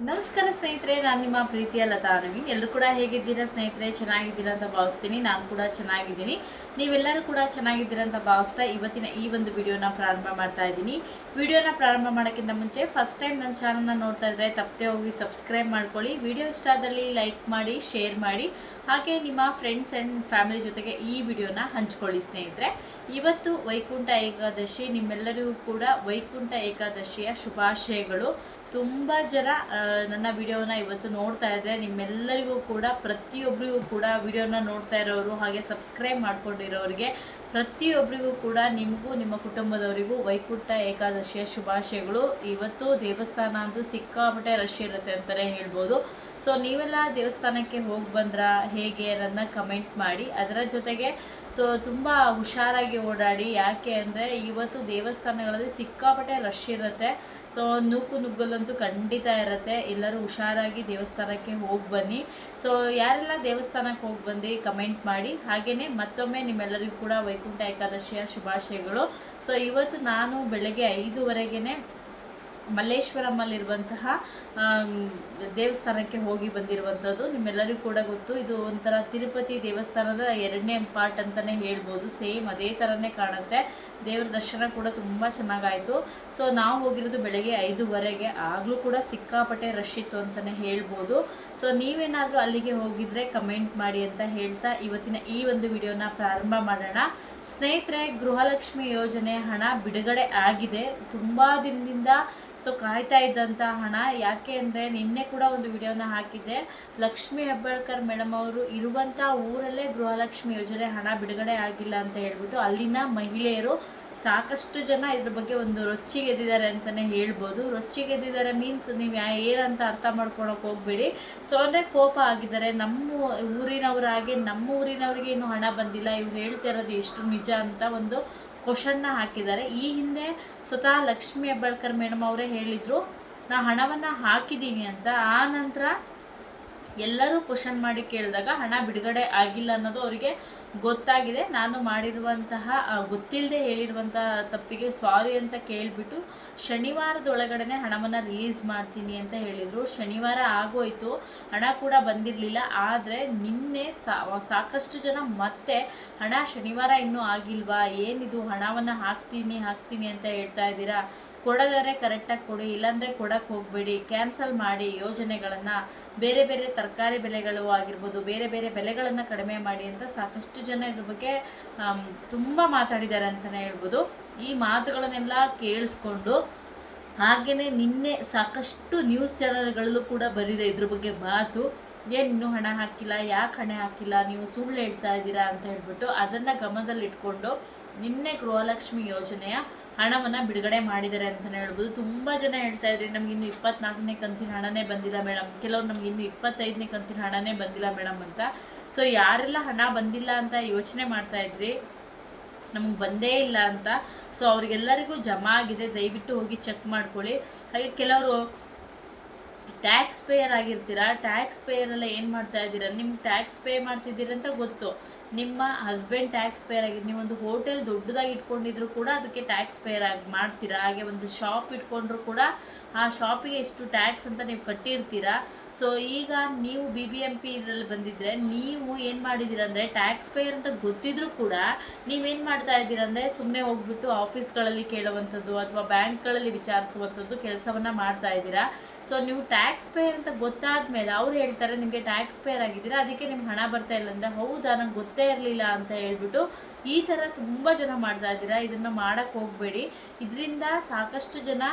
ನಮಸ್ಕಾರ ಸ್ನೇಹಿತರೆ, ನಾನು ನಿಮ್ಮ ಪ್ರೀತಿಯ ಲತಾ ನವೀನ್. ಎಲ್ಲರೂ ಕೂಡ ಹೇಗಿದ್ದೀರಾ ಸ್ನೇಹಿತರೆ? ಚೆನ್ನಾಗಿದ್ದೀರಾ ಅಂತ ಭಾವಿಸ್ತೀನಿ. ನಾನು ಕೂಡ ಚೆನ್ನಾಗಿದ್ದೀನಿ. ನೀವೆಲ್ಲರೂ ಕೂಡ ಚೆನ್ನಾಗಿದ್ದೀರಾ ಅಂತ ಭಾವಿಸ್ತಾ ಇವತ್ತಿನ ಈ ಒಂದು ವಿಡಿಯೋನ ಪ್ರಾರಂಭ ಮಾಡ್ತಾ ಇದ್ದೀನಿ. ವಿಡಿಯೋನ ಪ್ರಾರಂಭ ಮಾಡೋಕ್ಕಿಂತ ಮುಂಚೆ ಫಸ್ಟ್ ಟೈಮ್ ನನ್ನ ಚಾನಲ್ನ ನೋಡ್ತಾ ಇದ್ದರೆ ತಪ್ಪದೆ ಹೋಗಿ ಸಬ್ಸ್ಕ್ರೈಬ್ ಮಾಡ್ಕೊಳ್ಳಿ. ವಿಡಿಯೋ ಇಷ್ಟ ಆದಲ್ಲಿ ಲೈಕ್ ಮಾಡಿ, ಶೇರ್ ಮಾಡಿ, ಹಾಗೆ ನಿಮ್ಮ ಫ್ರೆಂಡ್ಸ್ ಆ್ಯಂಡ್ ಫ್ಯಾಮಿಲಿ ಜೊತೆಗೆ ಈ ವಿಡಿಯೋನ ಹಂಚ್ಕೊಳ್ಳಿ ಸ್ನೇಹಿತರೆ. ಇವತ್ತು ವೈಕುಂಠ ಏಕಾದಶಿ. ನಿಮ್ಮೆಲ್ಲರಿಗೂ ಕೂಡ ವೈಕುಂಠ ಏಕಾದಶಿಯ ಶುಭಾಶಯಗಳು. ತುಂಬ ಜನ ನನ್ನ ವಿಡಿಯೋನ ಇವತ್ತು ನೋಡ್ತಾ ಇದ್ದರೆ ನಿಮ್ಮೆಲ್ಲರಿಗೂ ಕೂಡ, ಪ್ರತಿಯೊಬ್ಬರಿಗೂ ಕೂಡ, ವಿಡಿಯೋನ ನೋಡ್ತಾ ಇರೋರು ಹಾಗೆ ಸಬ್ಸ್ಕ್ರೈಬ್ ಮಾಡ್ಕೊಂಡಿರೋರಿಗೆ ಪ್ರತಿಯೊಬ್ಬರಿಗೂ ಕೂಡ, ನಿಮಗೂ ನಿಮ್ಮ ಕುಟುಂಬದವರಿಗೂ ವೈಕುಂಠ ಏಕಾದಶಿಯ ಶುಭಾಶಯಗಳು. ಇವತ್ತು ದೇವಸ್ಥಾನ ಅಂತೂ ಸಿಕ್ಕಾಪಟ್ಟೆ ರಶ್ ಇರುತ್ತೆ ಅಂತಲೇ ಹೇಳ್ಬೋದು. ಸೊ ನೀವೆಲ್ಲ ದೇವಸ್ಥಾನಕ್ಕೆ ಹೋಗಿ ಬಂದ್ರಾ, ಹೇಗೆ ಅನ್ನೋದನ್ನ ಕಮೆಂಟ್ ಮಾಡಿ. ಅದರ ಜೊತೆಗೆ ತುಂಬ ಹುಷಾರಾಗಿ ಓಡಾಡಿ. ಯಾಕೆ ಅಂದರೆ ಇವತ್ತು ದೇವಸ್ಥಾನಗಳಲ್ಲಿ ಸಿಕ್ಕಾಪಟ್ಟೆ ರಶ್ ಇರುತ್ತೆ. ಸೊ ನೂಕು ನುಗ್ಗಲಂತೂ ಖಂಡಿತ ಇರುತ್ತೆ. ಎಲ್ಲರೂ ಹುಷಾರಾಗಿ ದೇವಸ್ಥಾನಕ್ಕೆ ಹೋಗಿ ಬನ್ನಿ. ಸೊ ಯಾರೆಲ್ಲ ದೇವಸ್ಥಾನಕ್ಕೆ ಹೋಗಿ ಬಂದು ಕಮೆಂಟ್ ಮಾಡಿ. ಹಾಗೆಯೇ ಮತ್ತೊಮ್ಮೆ ನಿಮ್ಮೆಲ್ಲರಿಗೂ ಕೂಡ ವೈಕುಂಠ ಏಕಾದಶಿಯ ಶುಭಾಶಯಗಳು. ಸೊ ಇವತ್ತು ನಾನು ಬೆಳಗ್ಗೆ 5:15ಗೆ ಮಲ್ಲೇಶ್ವರಮಲ್ಲಿರುವಂತಹ ದೇವಸ್ಥಾನಕ್ಕೆ ಹೋಗಿ ಬಂದಿರುವಂಥದ್ದು. ನಿಮ್ಮೆಲ್ಲರಿಗೂ ಕೂಡ ಗೊತ್ತು, ಇದು ಒಂಥರ ತಿರುಪತಿ ದೇವಸ್ಥಾನದ 2ನೇ ಪಾರ್ಟ್ ಅಂತಲೇ ಹೇಳ್ಬೋದು. ಸೇಮ್ ಅದೇ ಥರನೇ ಕಾಣುತ್ತೆ. ದೇವರ ದರ್ಶನ ಕೂಡ ತುಂಬ ಚೆನ್ನಾಗಾಯಿತು. ಸೊ ನಾವು ಹೋಗಿರೋದು ಬೆಳಗ್ಗೆ 5:15ಗೆ. ಆಗಲೂ ಕೂಡ ಸಿಕ್ಕಾಪಟ್ಟೆ ರಶ್ ಇತ್ತು ಅಂತಲೇ ಹೇಳ್ಬೋದು. ಸೊ ನೀವೇನಾದರೂ ಅಲ್ಲಿಗೆ ಹೋಗಿದ್ರೆ ಕಮೆಂಟ್ ಮಾಡಿ ಅಂತ ಹೇಳ್ತಾ ಇವತ್ತಿನ ಈ ಒಂದು ವಿಡಿಯೋನ ಪ್ರಾರಂಭ ಮಾಡೋಣ ಸ್ನೇಹಿತರೆ. ಗೃಹಲಕ್ಷ್ಮಿ ಯೋಜನೆ ಹಣ ಬಿಡುಗಡೆ ಆಗಿದೆ. ತುಂಬ ದಿನದಿಂದ ಕಾಯ್ತಾ ಇದ್ದಂಥ ಹಣ. ಯಾಕೆ ಅಂದರೆ ನಿನ್ನೆ ಕೂಡ ಒಂದು ವಿಡಿಯೋನ ಹಾಕಿದ್ದೆ. ಲಕ್ಷ್ಮಿ ಹೆಬ್ಬಾಳ್ಕರ್ ಮೇಡಮ್ ಅವರು ಇರುವಂಥ ಊರಲ್ಲೇ ಗೃಹಲಕ್ಷ್ಮಿ ಯೋಜನೆ ಹಣ ಬಿಡುಗಡೆ ಆಗಿಲ್ಲ ಅಂತ ಹೇಳ್ಬಿಟ್ಟು ಅಲ್ಲಿನ ಮಹಿಳೆಯರು ಸಾಕಷ್ಟು ಜನ ಇದ್ರ ಬಗ್ಗೆ ಒಂದು ರೊಚ್ಚಿಗೆದ್ದಿದ್ದಾರೆ ಅಂತಲೇ ಹೇಳ್ಬೋದು. ರೊಚ್ಚಿಗೆದ್ದಿದ್ದಾರೆ ಮೀನ್ಸ್ ನೀವು ಏನಂತ ಅರ್ಥ ಮಾಡ್ಕೊಳಕ್ಕೆ ಹೋಗ್ಬೇಡಿ. ಸೊ ಅಂದರೆ ಕೋಪ ಆಗಿದ್ದಾರೆ. ನಮ್ಮ ಊರಿನವರಾಗೆ ನಮ್ಮ ಊರಿನವರಿಗೆ ಇನ್ನೂ ಹಣ ಬಂದಿಲ್ಲ, ಇವ್ರು ಹೇಳ್ತಾ ಇರೋದು ಎಷ್ಟು ನಿಜ ಅಂತ ಒಂದು ಕ್ವಶನ್ನ ಹಾಕಿದ್ದಾರೆ. ಈ ಹಿಂದೆ ಸ್ವತಃ ಲಕ್ಷ್ಮಿ ಹೆಬ್ಬಾಳ್ಕರ್ ಮೇಡಮ್ ಅವರೇ ಹೇಳಿದರು, ನಾ ಹಣವನ್ನು ಹಾಕಿದ್ದೀನಿ ಅಂತ. ಆ ನಂತರ ಎಲ್ಲರೂ ಕ್ವಶನ್ ಮಾಡಿ ಕೇಳಿದಾಗ ಹಣ ಬಿಡುಗಡೆ ಆಗಿಲ್ಲ ಅನ್ನೋದು ಅವರಿಗೆ ಗೊತ್ತಾಗಿದೆ. ನಾನು ಮಾಡಿರುವಂತಹ ಗೊತ್ತಿಲ್ಲದೆ ಹೇಳಿರುವಂತಹ ತಪ್ಪಿಗೆ ಸಾರಿ ಅಂತ ಕೇಳಿಬಿಟ್ಟು ಶನಿವಾರದೊಳಗಡೆ ಹಣವನ್ನು ರಿಲೀಸ್ ಮಾಡ್ತೀನಿ ಅಂತ ಹೇಳಿದರು. ಶನಿವಾರ ಆಗೋಯ್ತು, ಹಣ ಕೂಡ ಬಂದಿರಲಿಲ್ಲ. ಆದರೆ ನಿನ್ನೆ ಸಾಕಷ್ಟು ಜನ ಮತ್ತೆ ಹಣ ಶನಿವಾರ ಇನ್ನೂ ಆಗಿಲ್ವಾ, ಏನಿದು ಹಣವನ್ನು ಹಾಕ್ತೀನಿ ಅಂತ ಹೇಳ್ತಾ ಇದ್ದೀರಾ, ಕೊಡೋದಾರೆ ಕರೆಕ್ಟಾಗಿ ಕೊಡಿ, ಇಲ್ಲಾಂದರೆ ಕೊಡೋಕ್ಕೆ ಹೋಗಬೇಡಿ, ಕ್ಯಾನ್ಸಲ್ ಮಾಡಿ ಯೋಜನೆಗಳನ್ನು, ಬೇರೆ ಬೇರೆ ತರಕಾರಿ ಬೆಲೆಗಳು ಆಗಿರ್ಬೋದು, ಬೇರೆ ಬೇರೆ ಬೆಲೆಗಳನ್ನು ಕಡಿಮೆ ಮಾಡಿ ಅಂತ ಸಾಕಷ್ಟು ಜನ ಇದ್ರ ಬಗ್ಗೆ ತುಂಬ ಮಾತಾಡಿದ್ದಾರೆ ಅಂತಲೇ ಹೇಳ್ಬೋದು. ಈ ಮಾತುಗಳನ್ನೆಲ್ಲ ಕೇಳಿಸ್ಕೊಂಡು ಹಾಗೆಯೇ ನಿನ್ನೆ ಸಾಕಷ್ಟು ನ್ಯೂಸ್ ಚಾನಲ್ಗಳಲ್ಲೂ ಕೂಡ ಬರಿದೆ ಇದ್ರ ಬಗ್ಗೆ ಮಾತು. ಏನು ಇನ್ನೂ ಹಣ ಹಾಕಿಲ್ಲ, ಯಾಕೆ ಹಣ ಹಾಕಿಲ್ಲ, ನೀವು ಸುಳ್ಳು ಹೇಳ್ತಾ ಇದ್ದೀರಾ ಅಂತ ಹೇಳ್ಬಿಟ್ಟು ಅದನ್ನು ಗಮನದಲ್ಲಿಟ್ಕೊಂಡು ನಿನ್ನೆ ಗೃಹಲಕ್ಷ್ಮಿ ಯೋಜನೆಯ ಹಣವನ್ನು ಬಿಡುಗಡೆ ಮಾಡಿದ್ದಾರೆ ಅಂತಲೇ ಹೇಳ್ಬೋದು. ತುಂಬ ಜನ ಹೇಳ್ತಾ ಇದ್ರಿ ನಮ್ಗೆ ಇನ್ನು 24ನೇ ಕಂತಿನ ಹಣನೇ ಬಂದಿಲ್ಲ ಮೇಡಮ್, ಕೆಲವ್ರು ನಮ್ಗೆ ಇನ್ನು 25ನೇ ಕಂತಿನ ಹಣನೇ ಬಂದಿಲ್ಲ ಮೇಡಮ್ ಅಂತ. ಸೊ ಯಾರೆಲ್ಲ ಹಣ ಬಂದಿಲ್ಲ ಅಂತ ಯೋಚನೆ ಮಾಡ್ತಾ ಇದ್ರಿ, ನಮಗೆ ಬಂದೇ ಇಲ್ಲ ಅಂತ, ಸೊ ಅವ್ರಿಗೆಲ್ಲರಿಗೂ ಜಮಾ ಆಗಿದೆ. ದಯವಿಟ್ಟು ಹೋಗಿ ಚೆಕ್ ಮಾಡ್ಕೊಳ್ಳಿ. ಹಾಗೆ ಕೆಲವರು ಟ್ಯಾಕ್ಸ್ ಪೇಯರ್ ಆಗಿರ್ತೀರಾ, ಟ್ಯಾಕ್ಸ್ ಪೇಯರೆಲ್ಲ ಏನು ಮಾಡ್ತಾ ಇದ್ದೀರಾ, ನಿಮ್ಗೆ ಟ್ಯಾಕ್ಸ್ ಪೇ ಮಾಡ್ತಿದ್ದೀರಂತ ಗೊತ್ತು, ನಿಮ್ಮ ಹಸ್ಬೆಂಡ್ ಟ್ಯಾಕ್ಸ್ ಪೇಯರ್ ಆಗಿದೆ. ನೀವು ಒಂದು ಹೋಟೆಲ್ ದೊಡ್ಡದಾಗಿ ಇಟ್ಕೊಂಡಿದ್ರು ಕೂಡ ಅದಕ್ಕೆ ಟ್ಯಾಕ್ಸ್ ಪೇಯರ್ ಆಗಿ ಮಾಡ್ತೀರಾ. ಹಾಗೆ ಒಂದು ಶಾಪ್ ಇಟ್ಕೊಂಡ್ರು ಕೂಡ ಆ ಶಾಪಿಗೆ ಎಷ್ಟು ಟ್ಯಾಕ್ಸ್ ಅಂತ ನೀವು ಕಟ್ಟಿರ್ತೀರಾ. ಸೊ ಈಗ ನೀವು BBMP ಇದರಲ್ಲಿ ಬಂದಿದ್ದರೆ ನೀವು ಏನು ಮಾಡಿದ್ದೀರ ಅಂದರೆ, ಟ್ಯಾಕ್ಸ್ ಪೇಯರ್ ಅಂತ ಗೊತ್ತಿದ್ರೂ ಕೂಡ ನೀವೇನು ಮಾಡ್ತಾ ಇದ್ದೀರಂದರೆ ಸುಮ್ಮನೆ ಹೋಗ್ಬಿಟ್ಟು ಆಫೀಸ್ಗಳಲ್ಲಿ ಕೇಳುವಂಥದ್ದು ಅಥವಾ ಬ್ಯಾಂಕ್ಗಳಲ್ಲಿ ವಿಚಾರಿಸುವಂಥದ್ದು ಕೆಲಸವನ್ನು ಮಾಡ್ತಾ ಇದ್ದೀರಾ. ಸೊ ನೀವು ಟ್ಯಾಕ್ಸ್ ಪೇಯರ್ ಅಂತ ಗೊತ್ತಾದ ಮೇಲೆ ಅವ್ರು ಹೇಳ್ತಾರೆ ನಿಮಗೆ ಟ್ಯಾಕ್ಸ್ ಪೇಯರ್ ಆಗಿದ್ದೀರಾ, ಅದಕ್ಕೆ ನಿಮ್ಗೆ ಹಣ ಬರ್ತಾ ಇಲ್ಲ ಅಂದರೆ, ಹೌದಾ ನಂಗೆ ಗೊತ್ತೇ ಇರಲಿಲ್ಲ ಅಂತ ಹೇಳ್ಬಿಟ್ಟು ಈ ಥರ ತುಂಬ ಜನ ಮಾಡ್ತಾ ಇದ್ದೀರಾ. ಇದನ್ನು ಮಾಡೋಕ್ಕೆ ಹೋಗಬೇಡಿ. ಇದರಿಂದ ಸಾಕಷ್ಟು ಜನ,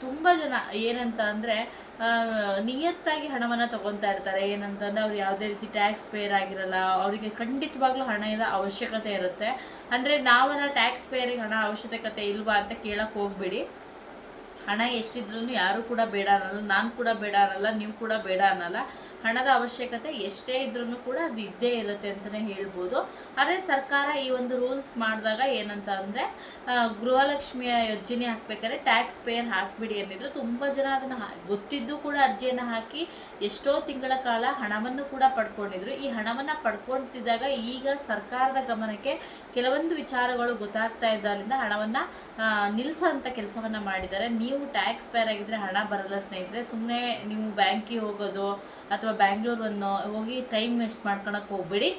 ತುಂಬ ಜನ ಏನಂತ ಅಂದರೆ ನಿಯತ್ತಾಗಿ ಹಣವನ್ನು ತೊಗೊತಾ ಇರ್ತಾರೆ. ಏನಂತಂದರೆ ಅವ್ರು ಯಾವುದೇ ರೀತಿ ಟ್ಯಾಕ್ಸ್ ಪೇಯರ್ ಆಗಿರಲ್ಲ, ಅವರಿಗೆ ಖಂಡಿತವಾಗ್ಲೂ ಹಣದ ಅವಶ್ಯಕತೆ ಇರುತ್ತೆ. ಅಂದರೆ ನಾವೆಲ್ಲ ಟ್ಯಾಕ್ಸ್ ಪೇಯರಿಗೆ ಹಣ ಅವಶ್ಯಕತೆ ಇಲ್ವಾ ಅಂತ ಕೇಳಕ್ಕೆ ಹೋಗಬೇಡಿ. ಹಣ ಎಷ್ಟಿದ್ರೂ ಯಾರೂ ಕೂಡ ಬೇಡ ಅನ್ನಲ್ಲ, ನಾನು ಕೂಡ ಬೇಡ ಅನ್ನಲ್ಲ, ನೀವು ಕೂಡ ಬೇಡ ಅನ್ನಲ್ಲ. ಹಣದ ಅವಶ್ಯಕತೆ ಎಷ್ಟೇ ಇದ್ರೂ ಕೂಡ ಅದು ಇದ್ದೇ ಇರುತ್ತೆ ಅಂತಲೇ ಹೇಳ್ಬೋದು. ಆದರೆ ಸರ್ಕಾರ ಈ ಒಂದು ರೂಲ್ಸ್ ಮಾಡಿದಾಗ ಏನಂತ ಅಂದರೆ, ಗೃಹಲಕ್ಷ್ಮಿಯ ಯೋಜನೆ ಹಾಕಬೇಕಾದ್ರೆ ಟ್ಯಾಕ್ಸ್ ಪೇಯರ್ ಹಾಕಿಬಿಡಿ ಅಂದಿದ್ರು. ತುಂಬ ಜನ ಅದನ್ನು ಗೊತ್ತಿದ್ದು ಕೂಡ ಅರ್ಜಿಯನ್ನು ಹಾಕಿ ಎಷ್ಟೋ ತಿಂಗಳ ಕಾಲ ಹಣವನ್ನು ಕೂಡ ಪಡ್ಕೊಂಡಿದ್ರು. ಈ ಹಣವನ್ನು ಪಡ್ಕೊಳ್ತಿದ್ದಾಗ ಈಗ ಸರ್ಕಾರದ ಗಮನಕ್ಕೆ ಕೆಲವೊಂದು ವಿಚಾರಗಳು ಗೊತ್ತಾಗ್ತಾ ಇದ್ದರಿಂದ ಹಣವನ್ನು ನಿಲ್ಲಿಸೋಂಥ ಕೆಲಸವನ್ನು ಮಾಡಿದ್ದಾರೆ. ನೀವು ನೀವು ಟ್ಯಾಕ್ಸ್ ಪೇರ್ ಆಗಿದ್ದರೆ ಹಣ ಬರಲ್ಲ ಸ್ನೇಹಿತರೆ. ಸುಮ್ಮನೆ ನೀವು ಬ್ಯಾಂಕಿಗೆ ಹೋಗೋದು ಅಥವಾ ಬ್ಯಾಂಗ್ಳೂರನ್ನು ಹೋಗಿ ಟೈಮ್ ವೇಸ್ಟ್ ಮಾಡ್ಕೊಳಕ್ಕೆ ಹೋಗ್ಬೇಡಿ.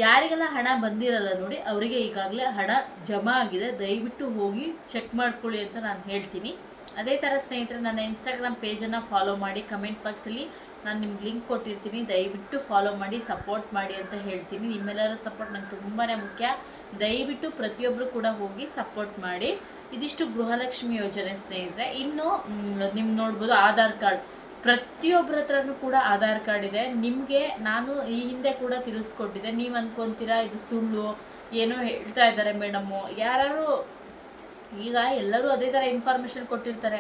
ಯಾರಿಗೆಲ್ಲ ಹಣ ಬಂದಿರಲ್ಲ ನೋಡಿ ಅವರಿಗೆ ಈಗಾಗಲೇ ಹಣ ಜಮಾ ಆಗಿದೆ, ದಯವಿಟ್ಟು ಹೋಗಿ ಚೆಕ್ ಮಾಡ್ಕೊಳ್ಳಿ ಅಂತ ನಾನು ಹೇಳ್ತೀನಿ. ಅದೇ ಥರ ಸ್ನೇಹಿತರೆ ನನ್ನ ಇನ್ಸ್ಟಾಗ್ರಾಮ್ ಪೇಜನ್ನು ಫಾಲೋ ಮಾಡಿ, ಕಮೆಂಟ್ ಬಾಕ್ಸಲ್ಲಿ ನಾನು ನಿಮ್ಗೆ ಲಿಂಕ್ ಕೊಟ್ಟಿರ್ತೀನಿ, ದಯವಿಟ್ಟು ಫಾಲೋ ಮಾಡಿ ಸಪೋರ್ಟ್ ಮಾಡಿ ಅಂತ ಹೇಳ್ತೀನಿ. ನಿಮ್ಮೆಲ್ಲರ ಸಪೋರ್ಟ್ ನಂಗೆ ತುಂಬಾ ಮುಖ್ಯ. ದಯವಿಟ್ಟು ಪ್ರತಿಯೊಬ್ಬರು ಕೂಡ ಹೋಗಿ ಸಪೋರ್ಟ್ ಮಾಡಿ. ಇದಿಷ್ಟು ಗೃಹಲಕ್ಷ್ಮಿ ಯೋಜನೆ ಸ್ನೇಹಿತರೆ. ಇನ್ನು ನಿಮ್ಗೆ ನೋಡ್ಬೋದು ಆಧಾರ್ ಕಾರ್ಡ್, ಪ್ರತಿಯೊಬ್ಬರ ಹತ್ರನೂ ಕೂಡ ಆಧಾರ್ ಕಾರ್ಡ್ ಇದೆ. ನಿಮಗೆ ನಾನು ಈ ಹಿಂದೆ ಕೂಡ ತಿಳಿಸ್ಕೊಟ್ಟಿದ್ದೆ. ನೀವು ಅಂದ್ಕೊತೀರಾ ಇದು ಸುಳ್ಳು, ಏನೋ ಹೇಳ್ತಾ ಇದ್ದಾರೆ ಮೇಡಮ್ಮು, ಯಾರು ಈಗ ಎಲ್ಲರೂ ಅದೇ ಥರ ಇನ್ಫಾರ್ಮೇಷನ್ ಕೊಟ್ಟಿರ್ತಾರೆ.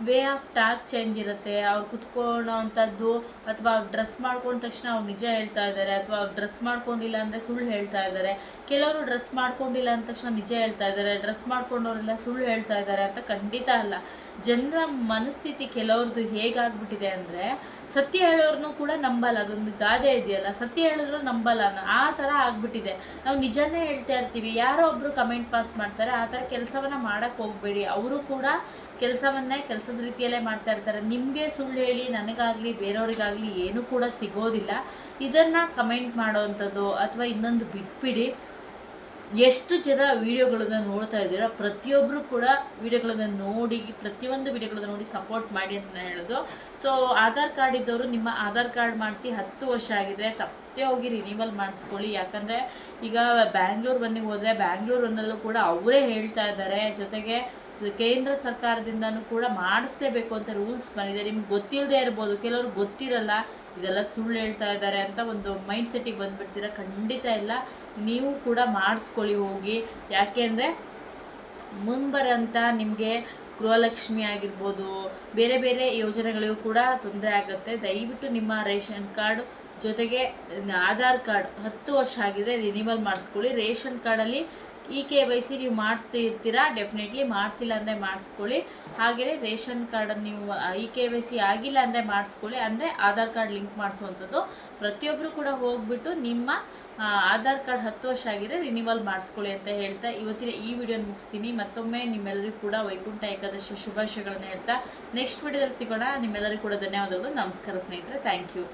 ವೇ ಆಫ್ ಟಾಕ್ ಚೇಂಜ್ ಇರುತ್ತೆ. ಅವ್ರು ಕುತ್ಕೊಳ್ಳೋ ಅಂಥದ್ದು ಅಥವಾ ಅವ್ರು ಡ್ರೆಸ್ ಮಾಡ್ಕೊಂಡ ತಕ್ಷಣ ಅವ್ರು ನಿಜ ಹೇಳ್ತಾ ಇದ್ದಾರೆ, ಅಥವಾ ಅವ್ರು ಡ್ರೆಸ್ ಮಾಡ್ಕೊಂಡಿಲ್ಲ ಅಂದರೆ ಸುಳ್ಳು ಹೇಳ್ತಾ ಇದ್ದಾರೆ. ಕೆಲವರು ಡ್ರೆಸ್ ಮಾಡ್ಕೊಂಡಿಲ್ಲ ಅಂದ ತಕ್ಷಣ ನಿಜ ಹೇಳ್ತಾ ಇದ್ದಾರೆ, ಡ್ರೆಸ್ ಮಾಡ್ಕೊಂಡವರೆಲ್ಲ ಸುಳ್ಳು ಹೇಳ್ತಾ ಇದ್ದಾರೆ ಅಂತ ಖಂಡಿತ ಅಲ್ಲ. ಜನರ ಮನಸ್ಥಿತಿ ಕೆಲವ್ರದ್ದು ಹೇಗಾಗ್ಬಿಟ್ಟಿದೆ ಅಂದರೆ ಸತ್ಯ ಹೇಳೋರ್ನೂ ಕೂಡ ನಂಬಲ್ಲ. ಅದೊಂದು ಗಾದೆ ಇದೆಯಲ್ಲ, ಸತ್ಯ ಹೇಳಿದ್ರು ನಂಬಲ್ಲ ಆ ಥರ ಆಗ್ಬಿಟ್ಟಿದೆ. ನಾವು ನಿಜನೇ ಹೇಳ್ತಾ ಇರ್ತೀವಿ, ಯಾರೋ ಒಬ್ಬರು ಕಮೆಂಟ್ ಪಾಸ್ ಮಾಡ್ತಾರೆ. ಆ ಥರ ಕೆಲಸವನ್ನು ಮಾಡೋಕ್ಕೆ ಹೋಗಬೇಡಿ. ಅವರು ಕೂಡ ಕೆಲಸದ ರೀತಿಯಲ್ಲೇ ಮಾಡ್ತಾ ಇರ್ತಾರೆ. ನಿಮಗೆ ಸುಳ್ಳು ಹೇಳಿ ನನಗಾಗಲಿ ಬೇರೆಯವ್ರಿಗಾಗಲಿ ಏನೂ ಕೂಡ ಸಿಗೋದಿಲ್ಲ. ಇದನ್ನು ಕಮೆಂಟ್ ಮಾಡೋವಂಥದ್ದು ಅಥವಾ ಇನ್ನೊಂದು ಬಿಟ್ಬಿಡಿ. ಎಷ್ಟು ಜನ ವೀಡಿಯೋಗಳನ್ನು ನೋಡ್ತಾ ಇದ್ದೀರಾ, ಪ್ರತಿಯೊಬ್ಬರು ಕೂಡ ವೀಡಿಯೋಗಳನ್ನು ನೋಡಿ, ಪ್ರತಿಯೊಂದು ವೀಡಿಯೋಗಳನ್ನು ನೋಡಿ ಸಪೋರ್ಟ್ ಮಾಡಿ ಅಂತ ನಾನು ಹೇಳೋದು. ಸೊ ಆಧಾರ್ ಕಾರ್ಡ್ ಇದ್ದವರು ನಿಮ್ಮ ಆಧಾರ್ ಕಾರ್ಡ್ ಮಾಡಿಸಿ 10 ವರ್ಷ ಆಗಿದೆ ತಪ್ಪದೆ ಹೋಗಿ ರಿನಿವಲ್ ಮಾಡಿಸ್ಕೊಳ್ಳಿ. ಯಾಕಂದರೆ ಈಗ ಬ್ಯಾಂಗ್ಳೂರ್ ಬನ್ನಿ ಹೋದರೆ ಬ್ಯಾಂಗ್ಳೂರನ್ನಲ್ಲೂ ಕೂಡ ಅವರೇ ಹೇಳ್ತಾ ಇದ್ದಾರೆ. ಜೊತೆಗೆ ಕೇಂದ್ರ ಸರ್ಕಾರದಿಂದನೂ ಕೂಡ ಮಾಡಿಸ್ಲೇಬೇಕು ಅಂತ ರೂಲ್ಸ್ ಬಂದಿದೆ. ನಿಮ್ಗೆ ಗೊತ್ತಿಲ್ಲದೆ ಇರ್ಬೋದು, ಕೆಲವರು ಗೊತ್ತಿರಲ್ಲ ಇದೆಲ್ಲ ಸುಳ್ಳು ಹೇಳ್ತಾ ಇದ್ದಾರೆ ಅಂತ ಒಂದು ಮೈಂಡ್ ಸೆಟ್ಟಿಗೆ ಬಂದುಬಿಡ್ತೀರ. ಖಂಡಿತ ಇಲ್ಲ, ನೀವು ಕೂಡ ಮಾಡಿಸ್ಕೊಳ್ಳಿ ಹೋಗಿ. ಯಾಕೆ ಅಂದರೆ ಮುಂಬರಂತ ನಿಮಗೆ ಗೃಹಲಕ್ಷ್ಮಿ ಆಗಿರ್ಬೋದು, ಬೇರೆ ಬೇರೆ ಯೋಜನೆಗಳಿಗೂ ಕೂಡ ತೊಂದರೆ ಆಗುತ್ತೆ. ದಯವಿಟ್ಟು ನಿಮ್ಮ ರೇಷನ್ ಕಾರ್ಡ್ ಜೊತೆಗೆ ಆಧಾರ್ ಕಾರ್ಡ್ 10 ವರ್ಷ ಆಗಿದೆ ರಿನಿವಲ್ ಮಾಡಿಸ್ಕೊಳ್ಳಿ. ರೇಷನ್ ಕಾರ್ಡಲ್ಲಿ KYC ನೀವು ಮಾಡಿಸ್ತಾ ಇರ್ತೀರಾ, ಡೆಫಿನೆಟ್ಲಿ ಮಾಡಿಸಿಲ್ಲ ಅಂದರೆ ಮಾಡಿಸ್ಕೊಳ್ಳಿ. ಹಾಗೆಯೇ ರೇಷನ್ ಕಾರ್ಡನ್ನು ನೀವು KYC ಆಗಿಲ್ಲ ಅಂದರೆ ಮಾಡಿಸ್ಕೊಳ್ಳಿ. ಅಂದರೆ ಆಧಾರ್ ಕಾರ್ಡ್ ಲಿಂಕ್ ಮಾಡಿಸುವಂಥದ್ದು. ಪ್ರತಿಯೊಬ್ಬರು ಕೂಡ ಹೋಗ್ಬಿಟ್ಟು ನಿಮ್ಮ ಆಧಾರ್ ಕಾರ್ಡ್ 10 ವರ್ಷ ಆಗಿದೆ ರಿನಿವಲ್ ಮಾಡಿಸ್ಕೊಳ್ಳಿ ಅಂತ ಹೇಳ್ತಾ ಇವತ್ತಿನ ಈ ವಿಡಿಯೋನ ಮುಗಿಸ್ತೀನಿ. ಮತ್ತೊಮ್ಮೆ ನಿಮ್ಮೆಲ್ಲರಿಗೂ ಕೂಡ ವೈಕುಂಠ ಏಕಾದಶಿ ಶುಭಾಶಯಗಳನ್ನು ಹೇಳ್ತಾ ನೆಕ್ಸ್ಟ್ ವಿಡಿಯೋದಲ್ಲಿ ಸಿಗೋಣ. ನಿಮ್ಮೆಲ್ಲರಿಗೂ ಕೂಡ ಧನ್ಯವಾದಗಳು. ನಮಸ್ಕಾರ ಸ್ನೇಹಿತರೆ, ಥ್ಯಾಂಕ್ ಯು.